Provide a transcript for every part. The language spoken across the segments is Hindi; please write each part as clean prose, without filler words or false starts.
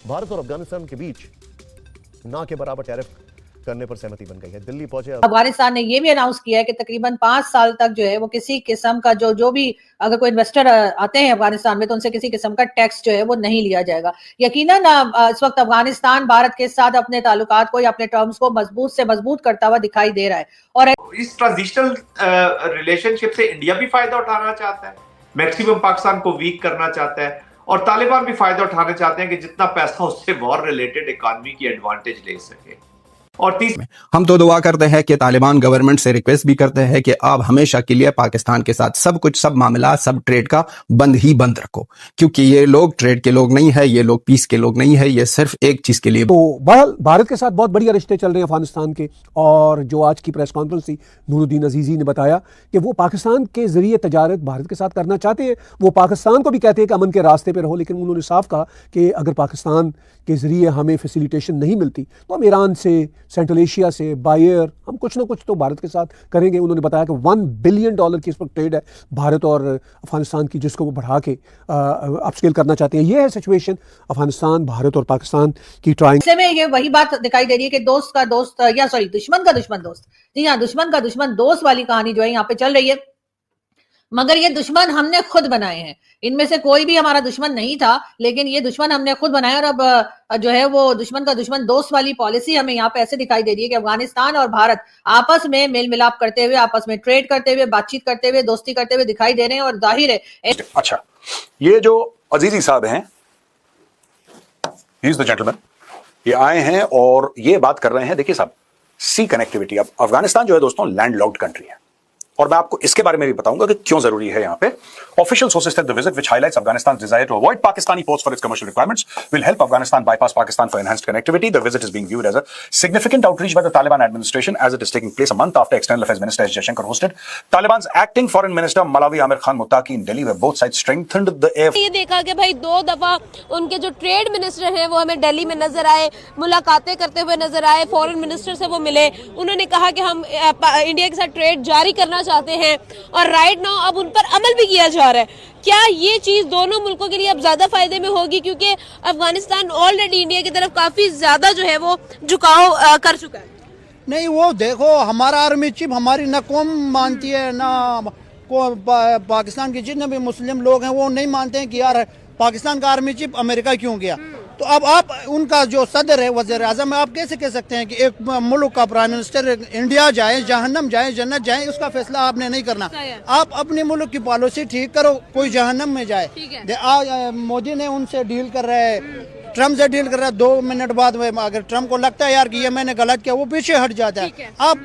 भारत और अफगानिस्तान के बीच ना के बराबर टैरिफ करने पर सहमति बन गई है। दिल्ली पहुंचे अफगानिस्तान ने यह भी अनाउंस किया है कि तकरीबन 5 साल तक जो है वो किसी किस्म का जो भी अगर कोई इन्वेस्टर आते हैं अफगानिस्तान में तो उनसे किसी किस्म का टैक्स जो है वो नहीं लिया जाएगा। यकीनन इस वक्त अफगानिस्तान भारत के साथ अपने ताल्लुकात को या अपने टर्म्स को मजबूत से मजबूत करता हुआ दिखाई दे रहा है। और इस ट्रांजिशनल रिलेशनशिप से इंडिया भी फायदा उठाना चाहता है, मैक्सिमम पाकिस्तान को वीक करना चाहता है, और तालिबान भी फायदा उठाना चाहते हैं कि जितना पैसा उससे वॉर रिलेटेड इकोनॉमी की एडवांटेज ले सके। और हम तो दुआ करते हैं कि तालिबान गवर्नमेंट से रिक्वेस्ट भी करते हैं कि आप हमेशा के लिए पाकिस्तान के साथ सब कुछ, सब मामला, सब ट्रेड का बंद रखो, क्योंकि ये लोग ट्रेड के लोग नहीं है, ये लोग पीस के लोग नहीं है, ये सिर्फ एक चीज के लिए। तो भारत के साथ बहुत बढ़िया रिश्ते चल रहे हैं अफगानिस्तान के, और जो आज की प्रेस कॉन्फ्रेंस थी नूरुद्दीन अजीजी ने बताया कि वो पाकिस्तान के जरिए तजारत भारत के साथ करना चाहते हैं। वो पाकिस्तान को भी कहते हैं कि अमन के रास्ते पर रहो, लेकिन उन्होंने साफ कहा कि अगर पाकिस्तान के जरिए हमें फैसिलिटेशन नहीं मिलती तो हम ईरान से, सेंट्रल एशिया से, बायर, हम कुछ ना कुछ तो भारत के साथ करेंगे। उन्होंने बताया कि $1 बिलियन की इस वक्त ट्रेड है भारत और अफगानिस्तान की, जिसको वो बढ़ा के अपस्केल करना चाहते हैं। ये है सिचुएशन अफगानिस्तान, भारत और पाकिस्तान की ट्राइंग में। ये वही बात दिखाई दे रही है कि दोस्त का दोस्त या सॉरी दुश्मन का दुश्मन दोस्त, जी हाँ, दुश्मन का दुश्मन दोस्त वाली कहानी जो है यहाँ पे चल रही है। मगर ये दुश्मन हमने खुद बनाए हैं, इनमें से कोई भी हमारा दुश्मन नहीं था, लेकिन ये दुश्मन हमने खुद बनाए। और अब जो है वो दुश्मन का दुश्मन दोस्त वाली पॉलिसी हमें यहाँ पे ऐसे दिखाई दे रही है कि अफगानिस्तान और भारत आपस में मेल मिलाप करते हुए, आपस में ट्रेड करते हुए, बातचीत करते हुए, दोस्ती करते हुए दिखाई दे रहे हैं। और जाहिर है अच्छा, ये जो अजीजी साहब हैं, ही इज द जेंटलमैन, ये आए हैं और ये बात कर रहे हैं। देखिए साहब, सी कनेक्टिविटी, अब अफगानिस्तान जो है दोस्तों लैंडलॉक्ड कंट्री है, और मैं आपको इसके बारे में भी बताऊंगा कि क्यों जरूरी है यहां पे। Official sources the visit which highlights Afghanistan's desire to avoid Pakistani ports for its commercial requirements will help Afghanistan bypass Pakistan for enhanced connectivity. The visit is being viewed as a significant outreach by the Taliban administration as it is taking place a month after External Affairs Minister S. Jaishankar hosted Taliban's acting Foreign Minister Malawi Amir Khan Muttaqi in Delhi, where both sides strengthened the air. ये देखा कि भाई 2 दफा उनके जो ट्रेड मिनिस्टर हैं वो हमें दिल्ली में नजर आए, मुलाकातें करते हुए नजर आए, फॉरेन मिनिस्टर से वो मिले, उन्होंने कहा कि हम इंडिया के साथ ट्रेड जारी करना चाहते हैं और राइट नाउ अब उन पर अमल भी किया जा रहा है। क्या ये चीज दोनों मुल्कों के लिए अब ज्यादा फायदे में होगी, क्योंकि अफगानिस्तान ऑलरेडी इंडिया की तरफ काफी ज्यादा जो है वो झुकाव कर चुका है? नहीं, वो देखो, हमारा आर्मी चीफ हमारी ना कौम मानती है ना पाकिस्तान के जितने भी मुस्लिम लोग हैं वो नहीं मानते हैं कि यार पाकिस्तान का आर्मी चीफ अमेरिका क्यों गया। तो अब आप उनका जो सदर है, वज़ीर आज़म है, आप कैसे कह सकते हैं कि एक मुल्क का प्राइम मिनिस्टर इंडिया जाए, जहन्नम जाए, जन्नत जाए, उसका फैसला आपने नहीं करना। आप अपने मुल्क की पॉलिसी ठीक करो, कोई जहन्नम में जाए। मोदी ने उनसे डील कर रहा है, ट्रम्प से डील कर रहा है, 2 मिनट बाद अगर ट्रम्प को लगता है यार कि ये मैंने गलत किया, वो पीछे हट जाता है। आप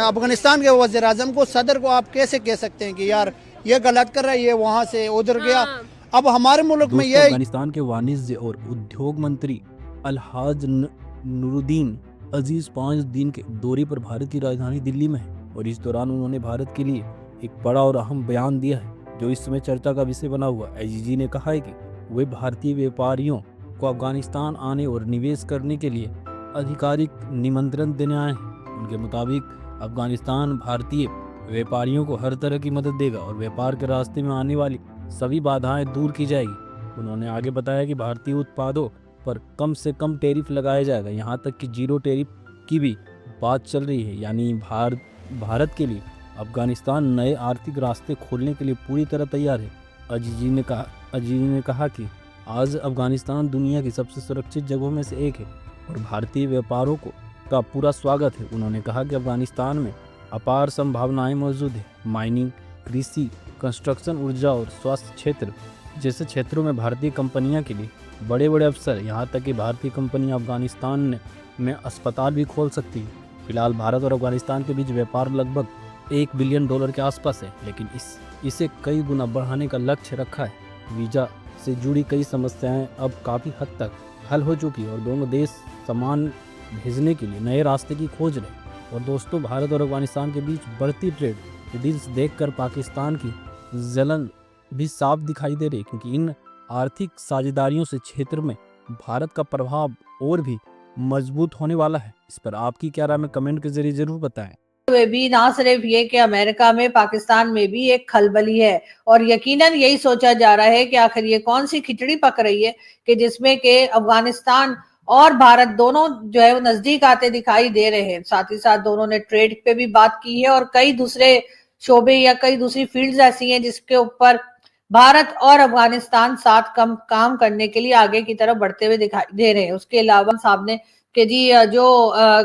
अफगानिस्तान के वज़ीर आज़म को, सदर को आप कैसे कह सकते हैं कि यार ये गलत कर रहा है, ये वहाँ से उधर गया। अब हमारे मुल्क में ये अफगानिस्तान के वाणिज्य और उद्योग मंत्री अलहाज नूरुद्दीन अजीज 5 दिन के दौरे पर भारत की राजधानी दिल्ली में है, और इस दौरान उन्होंने भारत के लिए एक बड़ा और अहम बयान दिया है जो इस समय चर्चा का विषय बना हुआ है। अजीजी ने कहा है कि वे भारतीय व्यापारियों को अफगानिस्तान आने और निवेश करने के लिए आधिकारिक निमंत्रण देने आए हैं। उनके मुताबिक अफगानिस्तान भारतीय व्यापारियों को हर तरह की मदद देगा और व्यापार के रास्ते में आने वाली सभी बाधाएं दूर की जाएगी। उन्होंने आगे बताया कि भारतीय उत्पादों पर कम से कम टैरिफ लगाया जाएगा, यहाँ तक कि 0 टैरिफ की भी बात चल रही है। यानी भारत के लिए अफगानिस्तान नए आर्थिक रास्ते खोलने के लिए पूरी तरह तैयार है। अजीजी ने कहा कि आज अफगानिस्तान दुनिया की सबसे सुरक्षित जगहों में से एक है और भारतीय व्यापारों का पूरा स्वागत है। उन्होंने कहा कि अफगानिस्तान में अपार संभावनाएं मौजूद है। माइनिंग, कृषि, कंस्ट्रक्शन, ऊर्जा और स्वास्थ्य क्षेत्र जैसे क्षेत्रों में भारतीय कंपनियां के लिए बड़े बड़े अवसर, यहाँ तक कि भारतीय कंपनियां अफगानिस्तान में अस्पताल भी खोल सकती है। फिलहाल भारत और अफगानिस्तान के बीच व्यापार लगभग $1 बिलियन के आसपास है, लेकिन इसे कई गुना बढ़ाने का लक्ष्य रखा है। वीज़ा से जुड़ी कई समस्याएं अब काफ़ी हद तक हल हो चुकी है और दोनों देश सामान भेजने के लिए नए रास्ते की खोज रहे। और दोस्तों, भारत और अफगानिस्तान के बीच बढ़ती ट्रेड डील्स देखकर पाकिस्तान की जलन भी साफ दिखाई दे रही, क्योंकि इन आर्थिक साझेदारियों से क्षेत्र में भारत का प्रभाव और भी मजबूत होने वाला है। इस पर आपकी क्या राय में कमेंट के जरिए जरूर बताएं। हुए भी ना सिर्फ ये कि अमेरिका में, पाकिस्तान में भी एक खलबली है और यकीनन यही सोचा जा रहा है कि आखिर ये कौन सी खिचड़ी पक रही है कि जिसमें कि अफगानिस्तान और भारत दोनों जो है वो नजदीक आते दिखाई दे रहे हैं। साथ ही साथ दोनों ने ट्रेड पे भी बात की है और कई दूसरे शोबे या कई दूसरी फील्ड्स ऐसी हैं जिसके ऊपर भारत और अफगानिस्तान साथ काम करने के लिए आगे की तरफ बढ़ते हुए दिखाई दे रहे हैं। उसके अलावा साहब ने कि जी जो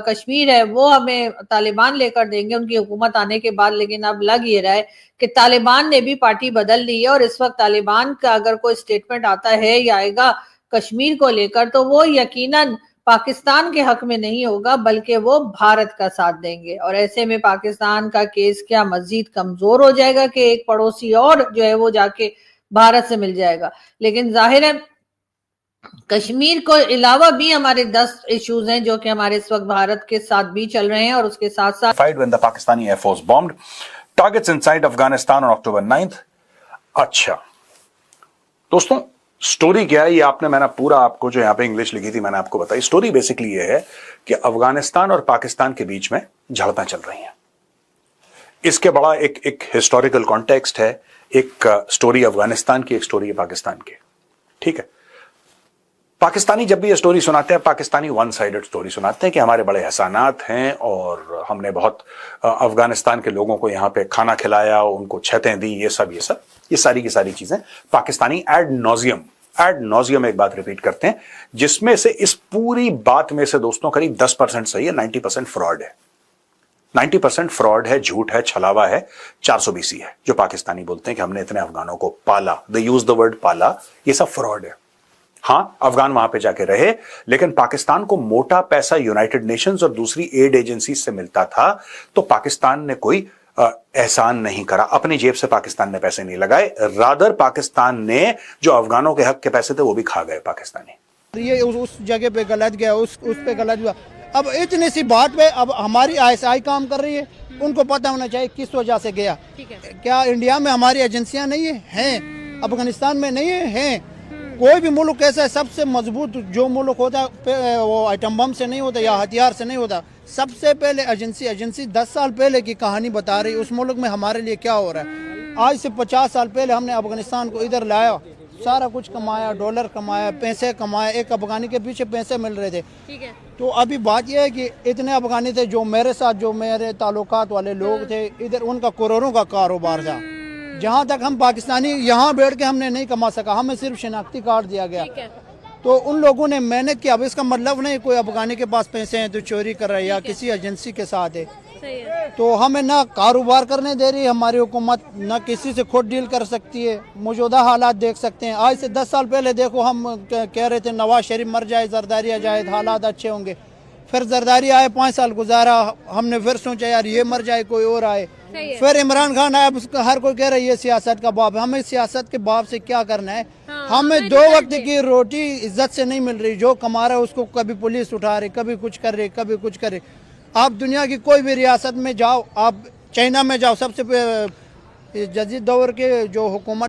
कश्मीर है वो हमें तालिबान लेकर देंगे उनकी हुकूमत आने के बाद, लेकिन अब लग ये रहा है कि तालिबान ने भी पार्टी बदल ली है और इस वक्त तालिबान का अगर कोई स्टेटमेंट आता है या आएगा कश्मीर को लेकर तो वो यकीनन पाकिस्तान के हक में नहीं होगा बल्कि वो भारत का साथ देंगे और ऐसे में पाकिस्तान का केस क्या मजीद कमजोर हो जाएगा कि एक पड़ोसी और जो है वो जाके भारत से मिल जाएगा। लेकिन जाहिर है कश्मीर को अलावा भी हमारे 10 इश्यूज हैं जो कि हमारे इस वक्त भारत के साथ भी चल रहे हैं और उसके साथ साथ when the Pakistani Air Force bombed targets inside Afghanistan on October 9th। अच्छा दोस्तों स्टोरी क्या है ये मैंने पूरा आपको जो यहाँ पे इंग्लिश लिखी थी मैंने आपको बताई। स्टोरी बेसिकली ये है कि अफगानिस्तान और पाकिस्तान के बीच में झड़पें चल रही हैं। इसके बड़ा एक हिस्टोरिकल कॉन्टेक्स्ट है, एक स्टोरी अफगानिस्तान की, एक स्टोरी है पाकिस्तान की। ठीक है, पाकिस्तानी जब भी ये स्टोरी सुनाते हैं पाकिस्तानी वन साइडेड स्टोरी सुनाते हैं कि हमारे बड़े एहसानात हैं और हमने बहुत अफगानिस्तान के लोगों को यहाँ पे खाना खिलाया, उनको छतें दी, ये सारी की सारी चीजें पाकिस्तानी एड नॉजियम एक बात रिपीट करते हैं, जिसमें से इस पूरी बात में से दोस्तों करीब 10% सही है, 90% फ्रॉड है। 90% फ्रॉड है, झूठ है, छलावा है, 420 है जो पाकिस्तानी बोलते हैं कि हमने इतने अफगानों को पाला। दे यूज द वर्ड पाला, ये सब फ्रॉड है। हां, अफगान वहां पे जाके रहे, लेकिन पाकिस्तान को मोटा पैसा यूनाइटेड नेशंस और दूसरी एड एजेंसी से मिलता था, तो पाकिस्तान ने कोई एहसान नहीं करा, अपनी जेब से पाकिस्तान ने पैसे नहीं लगाए। रादर पाकिस्तान ने जो अफगानों के हक के पैसे थे वो भी खा गए पाकिस्तानी। ये उस जगह पे गलत गया, उस पे गलत हुआ। अब इतनी सी बात पे अब हमारी ISI काम कर रही है, उनको पता होना चाहिए किस वजह से गया। क्या इंडिया में हमारी एजेंसियां नहीं हैं? अफगानिस्तान में नहीं हैं? कोई भी मुल्क ऐसा है सबसे मजबूत जो मुल्क होता है वो आइटम बम से नहीं होता या हथियार से नहीं होता। सबसे पहले एजेंसी 10 साल पहले की कहानी बता रही उस मुल्क में हमारे लिए क्या हो रहा है। आज से 50 साल पहले हमने अफगानिस्तान को इधर लाया, सारा कुछ कमाया, डॉलर कमाया, पैसे कमाए, एक अफगानी के पीछे पैसे मिल रहे थे। ठीक है। तो अभी बात यह है कि इतने अफगानी थे जो मेरे साथ, जो मेरे ताल्लुकात वाले लोग थे इधर, उनका करोड़ों का कारोबार था। जहाँ तक हम पाकिस्तानी यहाँ बैठ के हमने नहीं कमा सका, हमें सिर्फ शनाख्ती कार्ड दिया गया। तो उन लोगों ने मेहनत की। अब इसका मतलब नहीं कोई अफगानी के पास पैसे हैं तो चोरी कर रहा है या किसी एजेंसी के साथ है। तो हमें ना कारोबार करने दे रही है हमारी हुकूमत, ना किसी से खुद डील कर सकती है। मौजूदा हालात देख सकते हैं। आज से 10 साल पहले देखो हम कह रहे थे नवाज शरीफ मर जाए, जरदारी आ जाए, हालात अच्छे होंगे। फिर जरदारी आए, 5 साल गुजारा, हमने फिर सोचा यार ये मर जाए कोई और आए। फिर इमरान खान आया, उसका हर कोई कह रहा है ये सियासत का बाप है। हमें सियासत के बाप से क्या करना है? हमें 2 वक्त की रोटी इज्जत से नहीं मिल रही। जो कमा रहा है उसको कभी पुलिस उठा रही, कभी कुछ कर रही, कभी कुछ कर रही। आप दुनिया की कोई भी रियासत में जाओ, आप चाइना में जाओ, सबसे जदीद दौर के जो हुकूमत